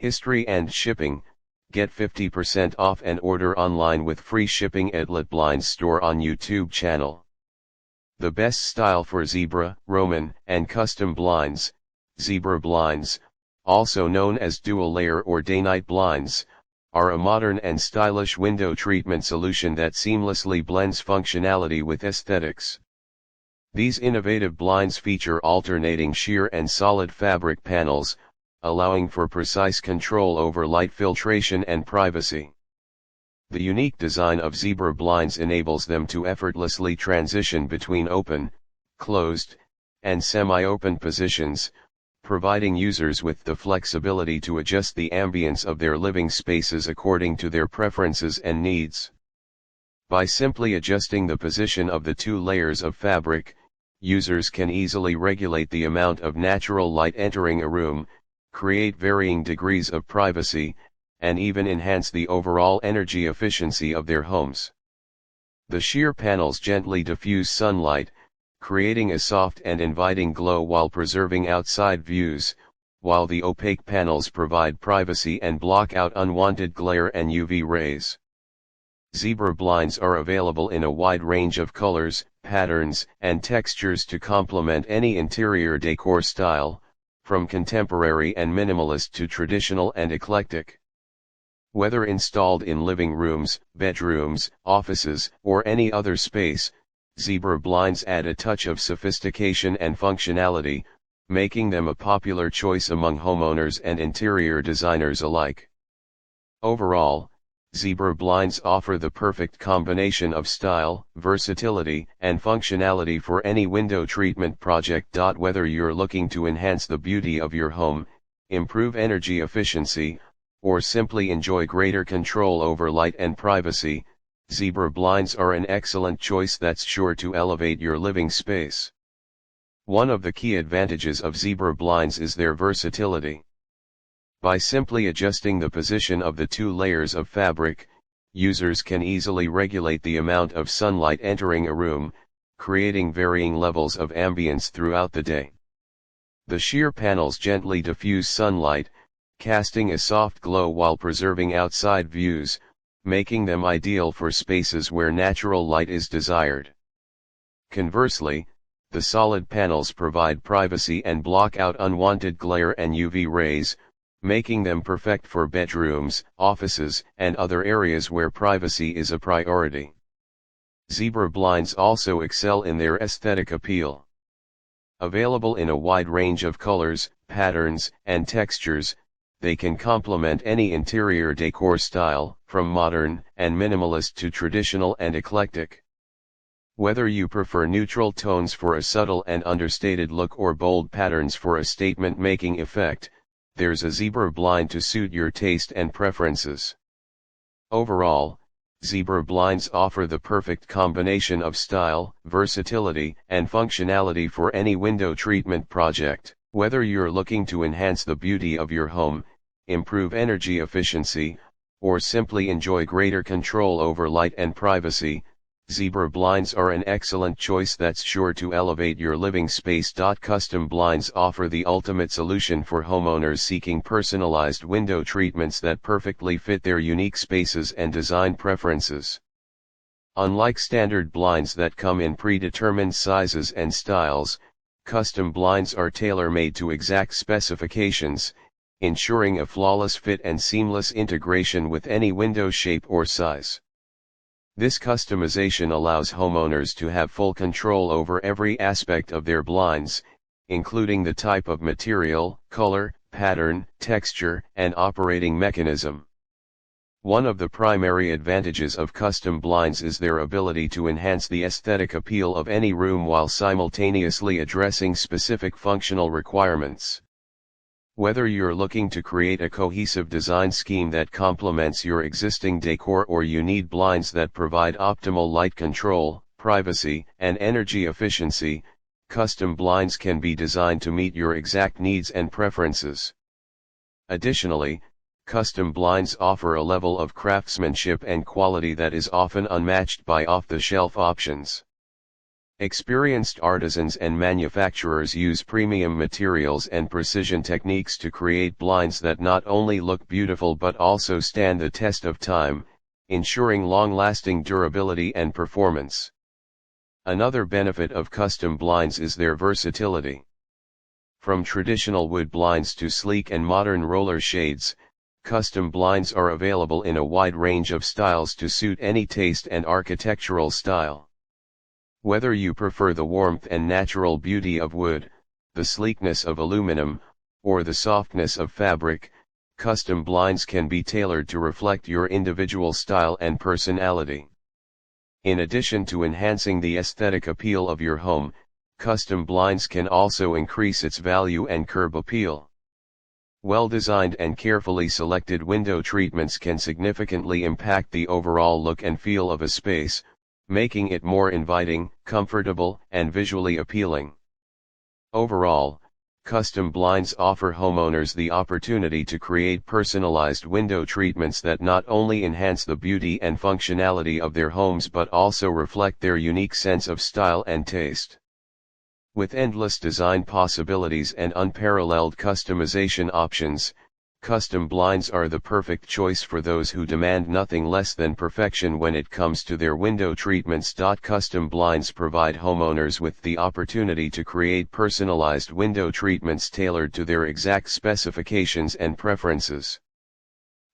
History and shipping. Get 50% off and order online with free shipping at LITBLINDS store on YouTube channel. The best style for zebra, Roman, and custom blinds. Zebra blinds, also known as dual layer or day-night blinds, are a modern and stylish window treatment solution that seamlessly blends functionality with aesthetics. These innovative blinds feature alternating sheer and solid fabric panels, allowing for precise control over light filtration and privacy. The unique design of zebra blinds enables them to effortlessly transition between open, closed, and semi-open positions, providing users with the flexibility to adjust the ambience of their living spaces according to their preferences and needs. By simply adjusting the position of the two layers of fabric, users can easily regulate the amount of natural light entering a room, create varying degrees of privacy, and even enhance the overall energy efficiency of their homes. The sheer panels gently diffuse sunlight, creating a soft and inviting glow while preserving outside views, while the opaque panels provide privacy and block out unwanted glare and UV rays. Zebra blinds are available in a wide range of colors, patterns, and textures to complement any interior decor style, from contemporary and minimalist to traditional and eclectic. Whether installed in living rooms, bedrooms, offices, or any other space, zebra blinds add a touch of sophistication and functionality, making them a popular choice among homeowners and interior designers alike. Overall, zebra blinds offer the perfect combination of style, versatility, and functionality for any window treatment project. Whether you're looking to enhance the beauty of your home, improve energy efficiency, or simply enjoy greater control over light and privacy, zebra blinds are an excellent choice that's sure to elevate your living space. One of the key advantages of zebra blinds is their versatility. By simply adjusting the position of the two layers of fabric, users can easily regulate the amount of sunlight entering a room, creating varying levels of ambience throughout the day. The sheer panels gently diffuse sunlight, casting a soft glow while preserving outside views, making them ideal for spaces where natural light is desired. Conversely, the solid panels provide privacy and block out unwanted glare and UV rays, making them perfect for bedrooms, offices, and other areas where privacy is a priority. Zebra blinds also excel in their aesthetic appeal. Available in a wide range of colors, patterns, and textures, they can complement any interior decor style, from modern and minimalist to traditional and eclectic. Whether you prefer neutral tones for a subtle and understated look or bold patterns for a statement-making effect, there's a zebra blind to suit your taste and preferences. Overall, zebra blinds offer the perfect combination of style, versatility, and functionality for any window treatment project. Whether you're looking to enhance the beauty of your home, improve energy efficiency, or simply enjoy greater control over light and privacy, zebra blinds are an excellent choice that's sure to elevate your living space. Custom blinds offer the ultimate solution for homeowners seeking personalized window treatments that perfectly fit their unique spaces and design preferences. Unlike standard blinds that come in predetermined sizes and styles, custom blinds are tailor-made to exact specifications, ensuring a flawless fit and seamless integration with any window shape or size. This customization allows homeowners to have full control over every aspect of their blinds, including the type of material, color, pattern, texture, and operating mechanism. One of the primary advantages of custom blinds is their ability to enhance the aesthetic appeal of any room while simultaneously addressing specific functional requirements. Whether you're looking to create a cohesive design scheme that complements your existing decor or you need blinds that provide optimal light control, privacy, and energy efficiency, custom blinds can be designed to meet your exact needs and preferences. Additionally, custom blinds offer a level of craftsmanship and quality that is often unmatched by off-the-shelf options. Experienced artisans and manufacturers use premium materials and precision techniques to create blinds that not only look beautiful but also stand the test of time, ensuring long-lasting durability and performance. Another benefit of custom blinds is their versatility. From traditional wood blinds to sleek and modern roller shades, custom blinds are available in a wide range of styles to suit any taste and architectural style. Whether you prefer the warmth and natural beauty of wood, the sleekness of aluminum, or the softness of fabric, custom blinds can be tailored to reflect your individual style and personality. In addition to enhancing the aesthetic appeal of your home, custom blinds can also increase its value and curb appeal. Well-designed and carefully selected window treatments can significantly impact the overall look and feel of a space, making it more inviting, comfortable, and visually appealing. Overall, custom blinds offer homeowners the opportunity to create personalized window treatments that not only enhance the beauty and functionality of their homes but also reflect their unique sense of style and taste. With endless design possibilities and unparalleled customization options, custom blinds are the perfect choice for those who demand nothing less than perfection when it comes to their window treatments. Custom blinds provide homeowners with the opportunity to create personalized window treatments tailored to their exact specifications and preferences.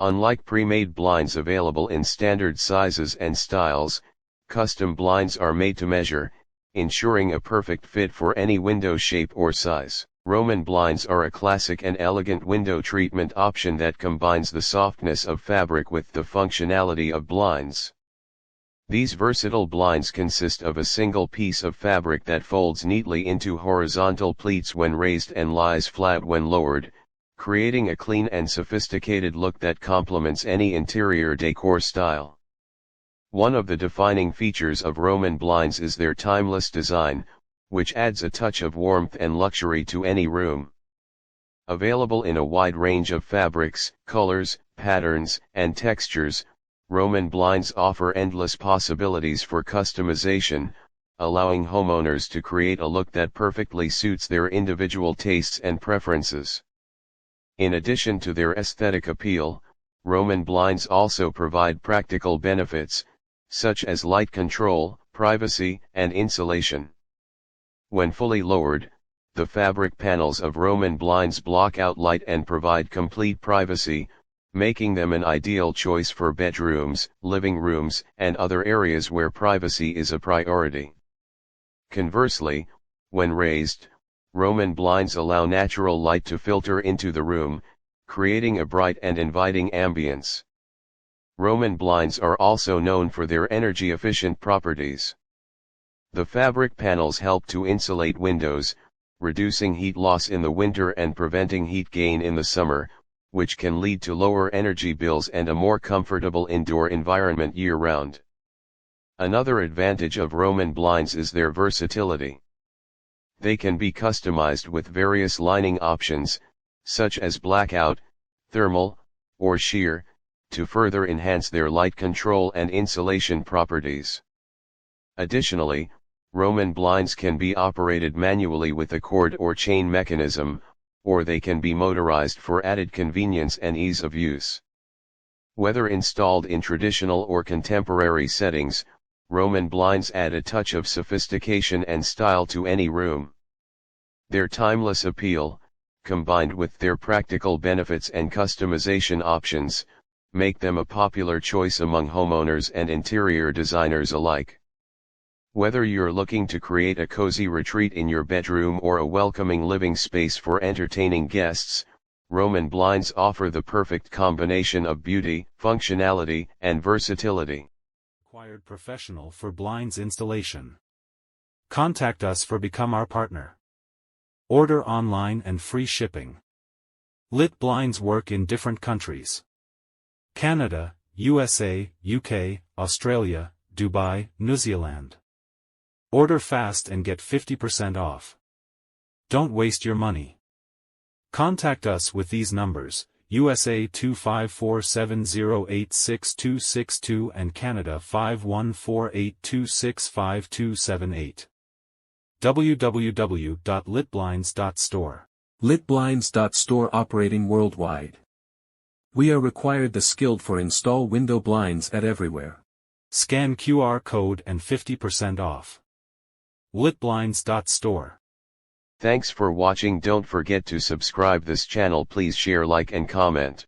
Unlike pre-made blinds available in standard sizes and styles, custom blinds are made to measure, ensuring a perfect fit for any window shape or size. Roman blinds are a classic and elegant window treatment option that combines the softness of fabric with the functionality of blinds. These versatile blinds consist of a single piece of fabric that folds neatly into horizontal pleats when raised and lies flat when lowered, creating a clean and sophisticated look that complements any interior decor style. One of the defining features of Roman blinds is their timeless design, which adds a touch of warmth and luxury to any room. Available in a wide range of fabrics, colors, patterns, and textures, Roman blinds offer endless possibilities for customization, allowing homeowners to create a look that perfectly suits their individual tastes and preferences. In addition to their aesthetic appeal, Roman blinds also provide practical benefits, such as light control, privacy, and insulation. When fully lowered, the fabric panels of Roman blinds block out light and provide complete privacy, making them an ideal choice for bedrooms, living rooms, and other areas where privacy is a priority. Conversely, when raised, Roman blinds allow natural light to filter into the room, creating a bright and inviting ambience. Roman blinds are also known for their energy-efficient properties. The fabric panels help to insulate windows, reducing heat loss in the winter and preventing heat gain in the summer, which can lead to lower energy bills and a more comfortable indoor environment year-round. Another advantage of Roman blinds is their versatility. They can be customized with various lining options, such as blackout, thermal, or sheer, to further enhance their light control and insulation properties. Additionally, Roman blinds can be operated manually with a cord or chain mechanism, or they can be motorized for added convenience and ease of use. Whether installed in traditional or contemporary settings, Roman blinds add a touch of sophistication and style to any room. Their timeless appeal, combined with their practical benefits and customization options, make them a popular choice among homeowners and interior designers alike. Whether you're looking to create a cozy retreat in your bedroom or a welcoming living space for entertaining guests, Roman blinds offer the perfect combination of beauty, functionality, and versatility. Acquired professional for blinds installation. Contact us for become our partner. Order online and free shipping. LITBLINDS work in different countries: Canada, USA, UK, Australia, Dubai, New Zealand. Order fast and get 50% off. Don't waste your money. Contact us with these numbers: USA 2547086262 and Canada 5148265278. www.litblinds.store. LITBLINDS.store operating worldwide. We are required the skilled for install window blinds at everywhere. Scan QR code and 50% off. LITBLINDS.store. Thanks for watching. Don't forget to subscribe this channel. Please share, like and comment.